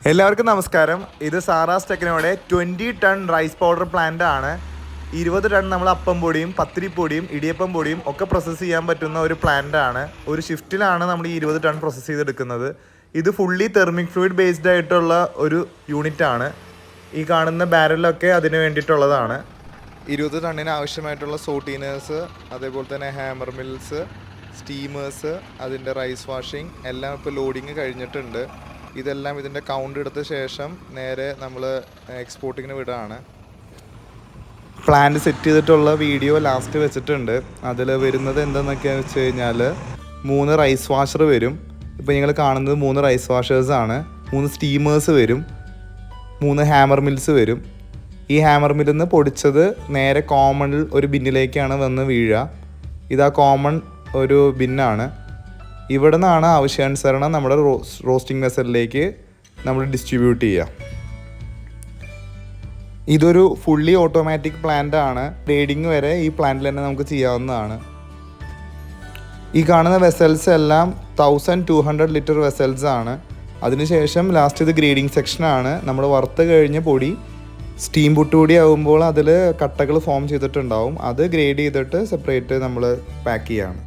എല്ലാവർക്കും നമസ്കാരം. ഇത് സാറാസ് ടെക്നോയുടെ 20 ടൺ റൈസ് പൗഡർ പ്ലാന്റ് ആണ്. 20 ടൺ നമ്മൾ അപ്പം പൊടിയും പത്തിരിപ്പൊടിയും ഇടിയപ്പം പൊടിയും ഒക്കെ പ്രോസസ്സ് ചെയ്യാൻ പറ്റുന്ന ഒരു പ്ലാന്റ് ആണ്. ഒരു ഷിഫ്റ്റിലാണ് നമ്മൾ ഈ 20 ടൺ പ്രോസസ്സ് ചെയ്തെടുക്കുന്നത്. ഇത് ഫുള്ളി തെർമിക് ഫ്ലൂയിഡ് ബേസ്ഡ് ആയിട്ടുള്ള ഒരു യൂണിറ്റ് ആണ്. ഈ കാണുന്ന ബാരലൊക്കെ അതിന് വേണ്ടിയിട്ടുള്ളതാണ്. 20 ടണ്ണിന് ആവശ്യമായിട്ടുള്ള സോട്ടീനേഴ്സ്, അതേപോലെ തന്നെ ഹാമർ മിൽസ്, സ്റ്റീമേഴ്സ്, അതിൻ്റെ റൈസ് വാഷിംഗ് എല്ലാം ഇപ്പോൾ ലോഡിങ് കഴിഞ്ഞിട്ടുണ്ട്. ഇതെല്ലാം ഇതിൻ്റെ കൗണ്ട് എടുത്ത ശേഷം നേരെ നമ്മൾ എക്സ്പോർട്ടിങ്ങിന് വിടുകയാണ്. പ്ലാന്റ് സെറ്റ് ചെയ്തിട്ടുള്ള വീഡിയോ ലാസ്റ്റ് വെച്ചിട്ടുണ്ട്. അതിൽ വരുന്നത് എന്താണെന്നൊക്കെയാണെന്ന് വെച്ച് കഴിഞ്ഞാൽ 3 റൈസ് വാഷർ വരും. ഇപ്പോൾ നിങ്ങൾ കാണുന്നത് 3 റൈസ് വാഷേഴ്സാണ്. 3 സ്റ്റീമേഴ്സ് വരും, 3 ഹാമർ മിൽസ് വരും. ഈ ഹാമർ മില്ലിൽ നിന്ന് പൊടിച്ചത് നേരെ കോമൺ ഒരു ബിന്നിലേക്കാണ് വന്ന് വീഴുക. ഇതാ കോമൺ ഒരു ബിന്നാണ്. ഇവിടെ നിന്നാണ് ആവശ്യാനുസരണം നമ്മുടെ റോസ്റ്റിംഗ് വെസലിലേക്ക് നമ്മൾ ഡിസ്ട്രിബ്യൂട്ട് ചെയ്യുക. ഇതൊരു ഫുള്ളി ഓട്ടോമാറ്റിക് പ്ലാന്റ് ആണ്. ഗ്രേഡിങ് വരെ ഈ പ്ലാന്റിൽ തന്നെ നമുക്ക് ചെയ്യാവുന്നതാണ്. ഈ കാണുന്ന വെസൽസ് എല്ലാം 1200 ലിറ്റർ വെസൽസ് ആണ്. അതിനുശേഷം ലാസ്റ്റ് ഇത് ഗ്രേഡിങ് സെക്ഷനാണ്. നമ്മൾ വറുത്ത് കഴിഞ്ഞ പൊടി സ്റ്റീം പുട്ടുപൊടി ആകുമ്പോൾ അതിൽ കട്ടകൾ ഫോം ചെയ്തിട്ടുണ്ടാവും. അത് ഗ്രേഡ് ചെയ്തിട്ട് സെപ്പറേറ്റ് നമ്മൾ പാക്ക് ചെയ്യുകയാണ്.